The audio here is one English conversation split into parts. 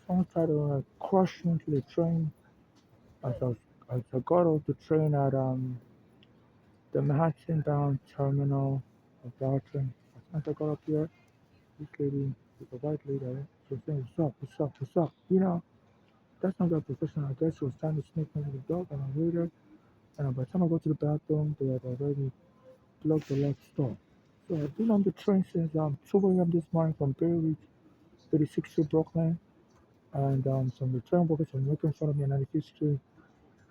Someone tried to crush me into the train as I, was, as I got off the train at the Manhattan Down terminal of the train. As soon as I got up here, this lady, the white lady, she was saying, "What's up? What's up? What's up?" That's not that professional. I guess she was trying to sneak me with the dog, and I waited. And by the time I got to the bathroom, they had already blocked the left stop. So I've been on the train since 2 a.m. this morning from Bay Ridge, 36th Street, Brooklyn. And some the train workers are making fun of me on 95th Street.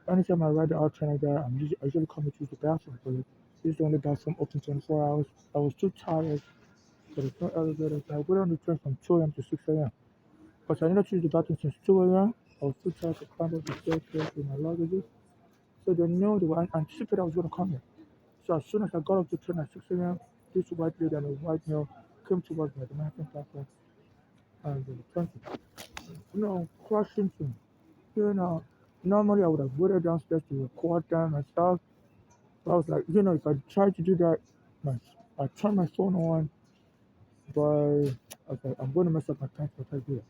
Anytime I ride the R train like that, I usually come to use the bathroom because this is the only bathroom open 24 hours. I was too tired, so there's no elevator. So I waited on the train from 2 a.m. to 6 a.m. But I needed to use the bathroom since 2 a.m. I was too tired to climb up the staircase with my luggage. So they knew they were anticipated I was going to come here. So as soon as I got off the train at 6 a.m., this white lady and a white male came towards me at the American platform and they were trying to, crush into me. Normally I would have waited downstairs to record them and stuff. But I was like, if I tried to do that, my, I turned my phone on, but I was like, I'm going to mess up my pants if I try to do that.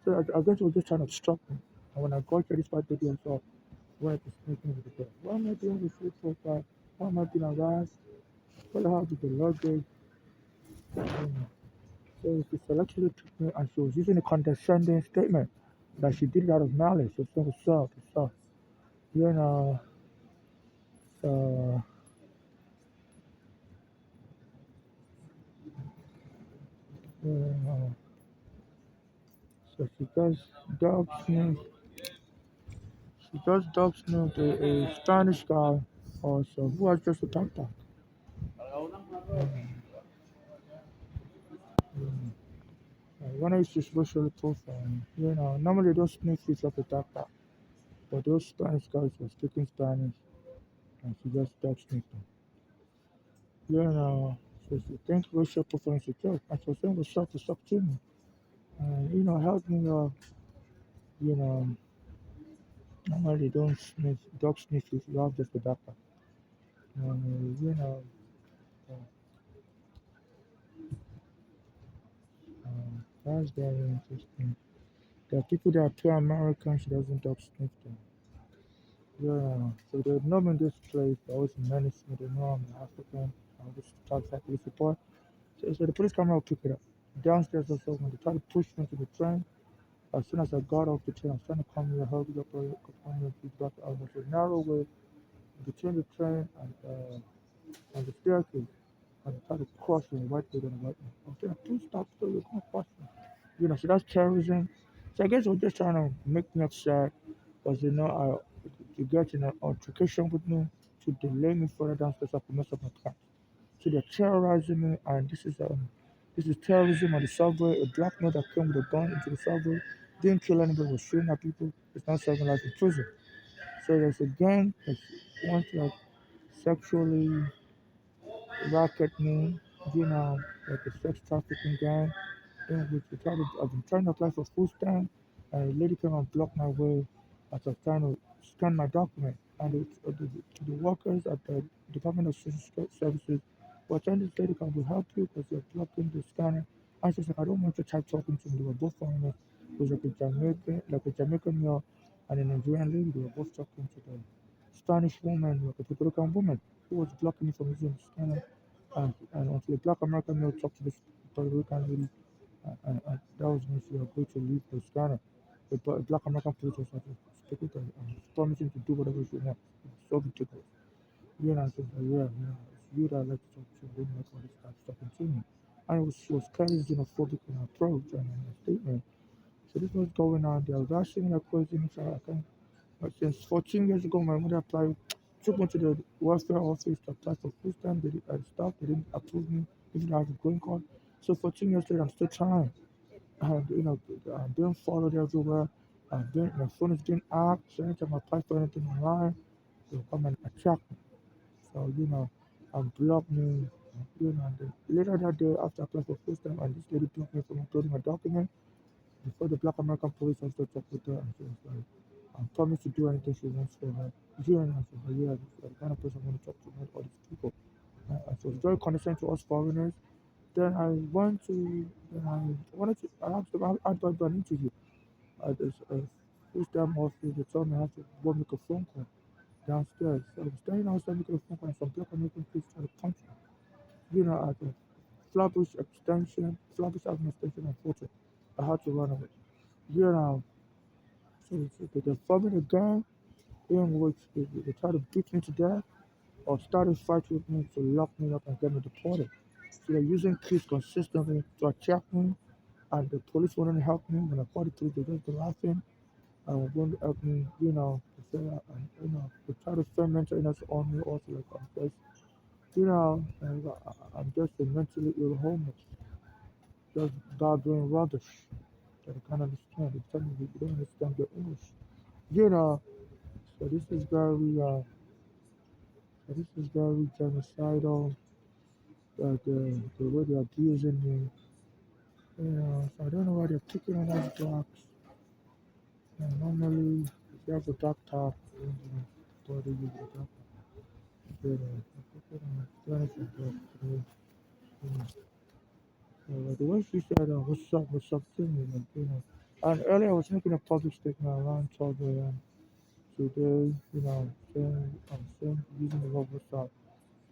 So I guess it was just trying to obstruct me. And when I got to this white lady, I saw where to sneak me with the door. Why am I doing this shit so fast? Why am I being harassed? What the hell did the luggage? You know. So she actually took me and she was using a condescending statement that she did it out of malice. She was saying, "What's up? What's up?" You know, so, you know, so dog sniff. She does dog sniff a Spanish guy also who has just attacked her. When I used to racially profile, normally those sniff is like a doctor, but those Spanish guys were speaking Spanish and she just dog sniffed them. So she thinks racial profiling is a joke. And she was saying, what's up to me? And, help me, you know, normally don't sniff, dog sniff if you have just a doctor. Uh, that's very interesting. There are people that are pro-American, she doesn't dog sniff them. So they know me in this place, they always menace me, they know I'm African, I always talk like police support. So the police camera will pick it up. Downstairs also, when they try to push me to the train, as soon as I got off the train, I was trying to come here, hurry up, come here, to got a narrow way between the train and the staircase. And I tried to cross me, white lady and a white man. I was saying, please stop, so you can't cross me. So that's terrorism. So I guess they were just trying to make me upset because to get in an altercation with me to delay me further downstairs so I could mess up my plans. So they're terrorizing me, and this is terrorism on the subway. A black man that came with a gun into the subway didn't kill anybody, was shooting at people. It's not serving life in prison. So there's a gang that wants to sexually racket me, you know, like a sex trafficking gang. In which I've been trying to apply for food stamp, and a lady came and blocked my way as I was trying to scan my document. And the workers at the Department of Social Services were trying to say, can we help you because you're blocking the scanner? I was just like, I don't want to try talking to them. They were both foreigners. It was like a Jamaican male and a Nigerian lady. They were both talking to the Spanish woman, like a Puerto Rican woman, who was blocking me from using the scanner. And until a black American male talked to this Puerto Rican lady and that was when she agreed to leave the scanner. The black American police was like speaking to her and promising to do whatever she wants. It was so ridiculous. And I said, it's you that I like to talk to, don't like all this stuff talking to me. And she was kind of xenophobic in her approach and in her statement. So this was going on. They were rushing like crazy. So but since 14 years ago, my mother applied, took me to the welfare office to apply for food stamp. They did, stuff. They didn't approve me, even though I have a green card. So 14 years later, I'm still trying. And I'm being followed everywhere. My phone is being hacked. So anytime I apply for anything online, they'll come and attack me. So and block me. And then later that day, after I applied for food stamp, and this lady blocked me from uploading my document, before the black American police officer talked with her, and she was like, I promise to do anything she wants for her. And I said, yeah, this is the kind of person I want to talk to, not all these people. And she was very condescending to us foreigners. Then I wanted to, I asked them, how do I do an interview? This first time officer, they told me I had to go make a phone call downstairs. So I was standing outside making a phone call, and some black American police tried to punch me. At the Flatbush Avenue extension and Fulton. I had to run away. You know, so they formed a gang in which they tried to beat me to death or started fight with me to lock me up and get me deported. So they're using keys consistently to attack me, and the police wouldn't help me. When I called the police, they just laughing and wouldn't help me. They say, they try to find mental illness on me also, like I'm just a mentally ill homeless, just God doing rubbish that I can't understand. They tell me you don't understand the English. You know, so this is very genocidal. The way they're abusing me. So I don't know why they're kicking on those blocks. Normally, if you have a dark top, body you the dark the way she said, what's up to me, And earlier I was making a public statement around 12 a.m. today, saying, using the word what's up.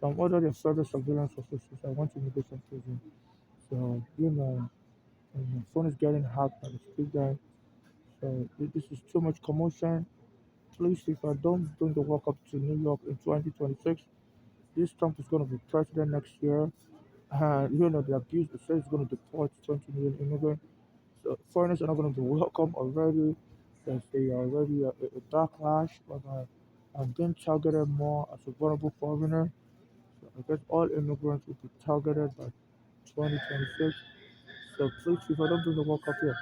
So I'm ordered a further surveillance officers. I want to immigration prison. So, and my phone is getting hacked by the speed guy. So this is too much commotion. Please, if I don't bring the walk up to New York in 2026, this Trump is going to be president next year. And the abuse, it says it's going to deport 20 million immigrants. So foreigners are not going to be welcome already. They are already a backlash. But I'm being targeted more as a vulnerable foreigner. So I guess all immigrants will be targeted by 2026. So please, if I don't bring the work up here,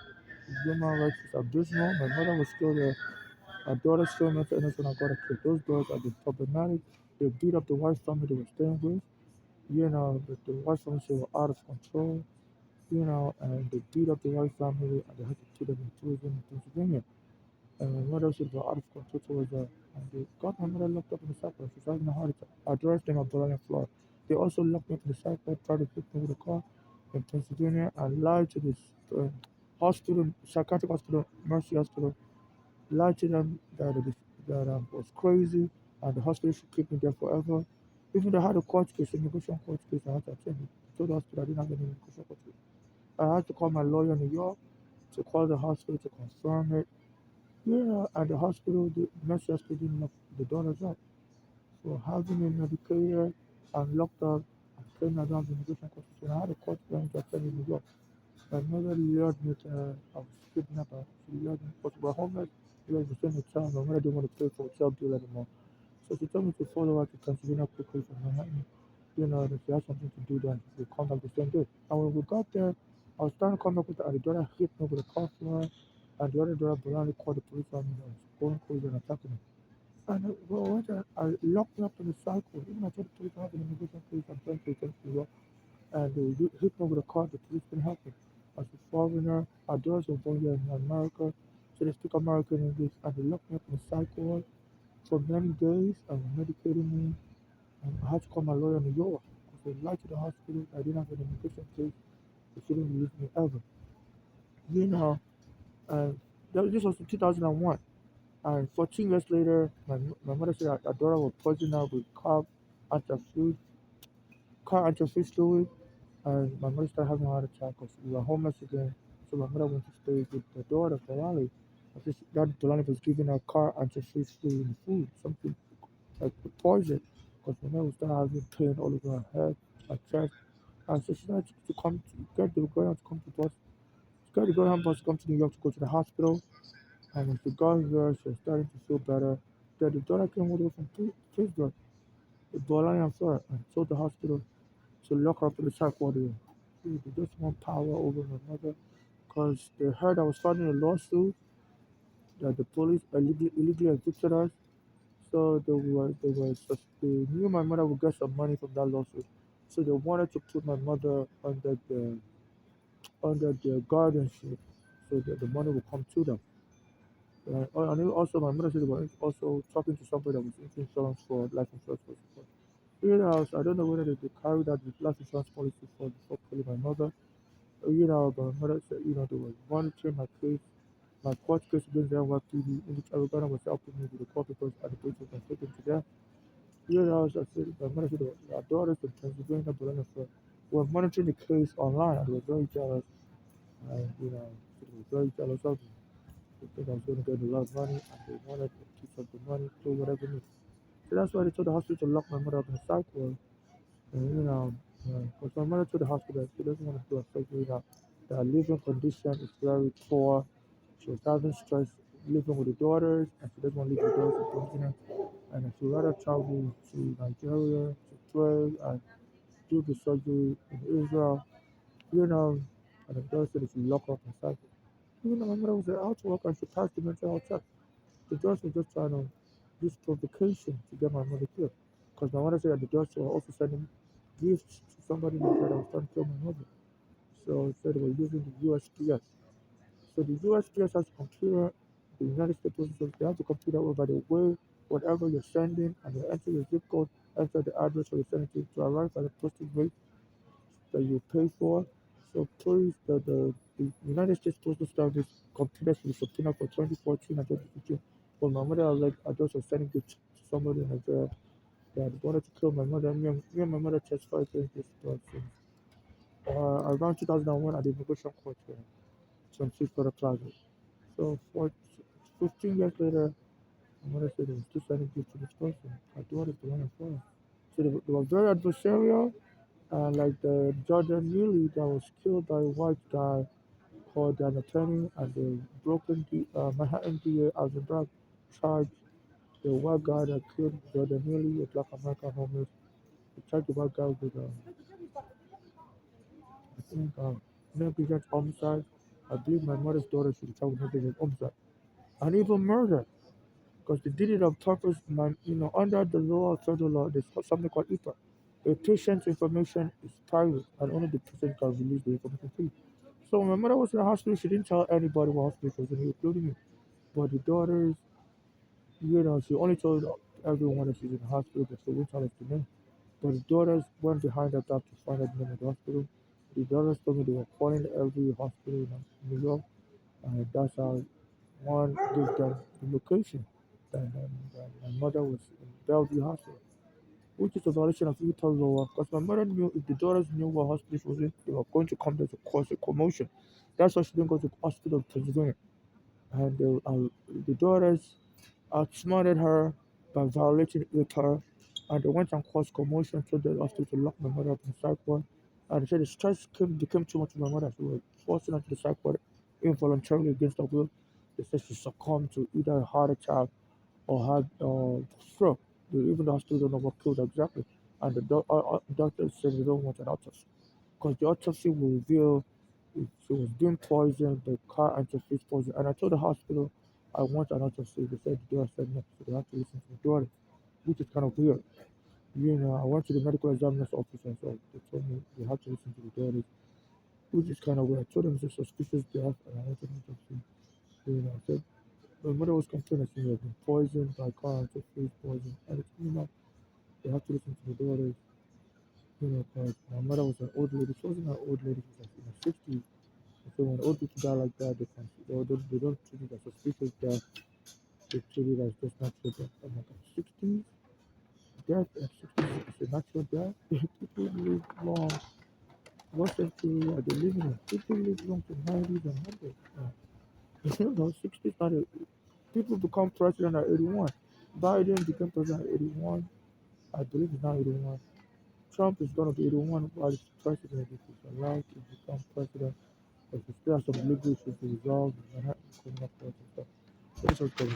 human rights is abysmal. My mother was killed there. Our daughter's still mental illness when I got a kid. Those girls are the problematic. They beat up the white family they were staying with. The white family were out of control. And they beat up the white family and they had to put them in prison in Pennsylvania. And my mother said were out of control towards her. And they got my mother locked up in the cycle. She's having a heart attack. I dressed in a Bologna floor. They also locked me up in the cycle, tried to put me with a car in Pennsylvania and lied to this uh, hospital, psychiatric hospital, Mercy Hospital, lied to them that was crazy and the hospital should keep me there forever. Even though I had a court case, immigration court case, I had to attend it. I told the hospital I didn't have any immigration court case. I had to call my lawyer in New York to call the hospital to confirm it. And the hospital, the Mercy Hospital didn't lock the doors up. So having a medicator and locked up and claiming I don't have immigration court case, I had a court going to attend in New York. My mother lured me to I was kidnapped. She lured me because we were homeless. We were in the town. My mother didn't want to pay for a child bill anymore. So she told me to follow her to Pennsylvania quickly from Manhattan. That she had something to do there and she would come back the same day. And when we got there, I was trying to come back with her and the daughter hit me with a car floor and the other daughter blatantly called the police on me and was going crazy and attacking me. And I locked me up in the cycle. Even I told the police I have an immigration case, I'm trying to return to New York and they hit me with a car. The police couldn't help me. As a foreigner, our daughters were born here in America, so they speak American English, and they locked me up in a psych ward for many days and were medicating me. And I had to call my lawyer in New York because they lied to the hospital. I didn't have an immigration case. They shouldn't release me ever. You know, and this was in 2001. And 14 years later, my mother said our daughter was poisoned her with antafluid, car antafluid fluid. And my mother started having a heart attack because we were homeless again. So my mother went to stay with the daughter, Dolani. That Dolani was giving her car antifreeze fluid in food, something like poison. Because my mother was started having pain all over her head, her chest. And so she started to come to get the girl to come to us. She got the girl bus to come to New York to go to the hospital. And when she got here, she was starting to feel better. Then the daughter came all the way from Pittsburgh, with Dolani and Flora, and told the hospital to lock her up in the psych ward here. They just want power over my mother because they heard I was filing a lawsuit that the police illegally evicted us. So they knew my mother would get some money from that lawsuit. So they wanted to put my mother under their guardianship so that the money would come to them. And also my mother said they were also talking to somebody that was into insurance for life insurance for I don't know whether they carried out the life insurance policy for before killing my mother. But my mother said, they were monitoring my case My court case against the NYPD, in which Arizona was helping me with the court papers and the papers and taken to death. Here I was, I said, my mother said, our daughters in Pennsylvania, Bologna, were monitoring the case online and were very jealous. And, they were very jealous of me. They think I was going to get a lot of money and they wanted to keep some of the money, do whatever it is. So that's why they told the hospital to lock my mother up in the psych ward. And, because my mother told the hospital she doesn't want to do a surgery now. The living condition is very poor. She was having stress living with the daughters, and she doesn't want to leave the daughters in Pennsylvania. And she would rather travel to Nigeria to pray and do the surgery in Israel, you know, and the doctor said if you lock up inside. My mother was out to work and she passed the mental health check. The doctor was just trying to use provocation to get my mother killed. Because my mother said that the doctor were also sending gifts to somebody in Nigeria that was trying to kill my mother. So he said they were using the USPS. So the USPS has a computer, the United States Postal Service, they have a computer over the way, whatever you're sending, and you enter your zip code, enter the address where you're sending to arrive at the postal rate that you pay for. So please, the United States Postal Service computer should be subpoenaed for 2014 and 2015. But my mother was like, I just was sending gifts to somebody in Nigeria that wanted to kill my mother. Me and my mother testified against this person. Around 2001 at the immigration court here, 26 for the plaza. So for 15 years later, my mother said they were still sending gifts to this person. I thought it was one for. So they were very adversarial. And like the Jordan Neely that was killed by a white guy called an attorney and the broken Manhattan DA as a drug charge the white guy that killed Jordan Neely, a black American homeless. They charged the white guy with, I think, negligent homicide. I believe my mother's daughter should be charged with negligent homicide. And even murder. Because they did it on purpose. Under the law, federal law, there's something called IPA. A patient's information is private, and only the patient can release the information to you. So when my mother was in the hospital, she didn't tell anybody what hospital she was in, including me. But the daughters, she only told everyone that she's in the hospital, but she wouldn't tell us the name. But the daughters went behind her back to find out the name of the hospital. The daughters told me they were calling every hospital in New York, and that's how one gave them the location. And my mother was in Bellevue Hospital, which is a violation of Utah law. Because my mother knew if the daughters knew what hospital she was in, they were going to come there to cause a commotion. That's why she didn't go to the hospital in Pennsylvania. And the daughters outsmarted her by violating Utah, and they went and caused commotion to the hospital to lock my mother up in the psych ward. And they said the stress became too much for my mother. She was forcing her to the psych ward involuntarily against her will. They said she succumbed to either a heart attack or had stroke. Even the hospital don't know what killed her exactly. And the doctors said they don't want an autopsy because the autopsy will reveal if she was being poisoned, the car interface poison. And I told the hospital I want an autopsy. They said the daughter said no, so they have to listen to the daughter, which is kind of weird. I went to the medical examiner's office and so they told me they have to listen to the daughter, which is kind of weird. I told them it's a suspicious death and I wanted an autopsy. I said my mother was complaining she had been poisoned by car interface poison. And it's, they have to listen to the daughter, because my mother was an old lady. She wasn't an old lady, she was like in her 60s. So when old people die like that, they don't treat it as suspicious death. They treat it as just natural death. I'm like, at 60s, death at 60s is a natural death. People live long. What century are they living in? People live long to 90s and 100s. 60s not a, people become president at 81. Biden became president at 81. I believe he's now 81. Trump is going to be 81 while he's president if he's allowed to become president. But he still has some legal issues to resolve. And not coming up with stuff. So it's okay.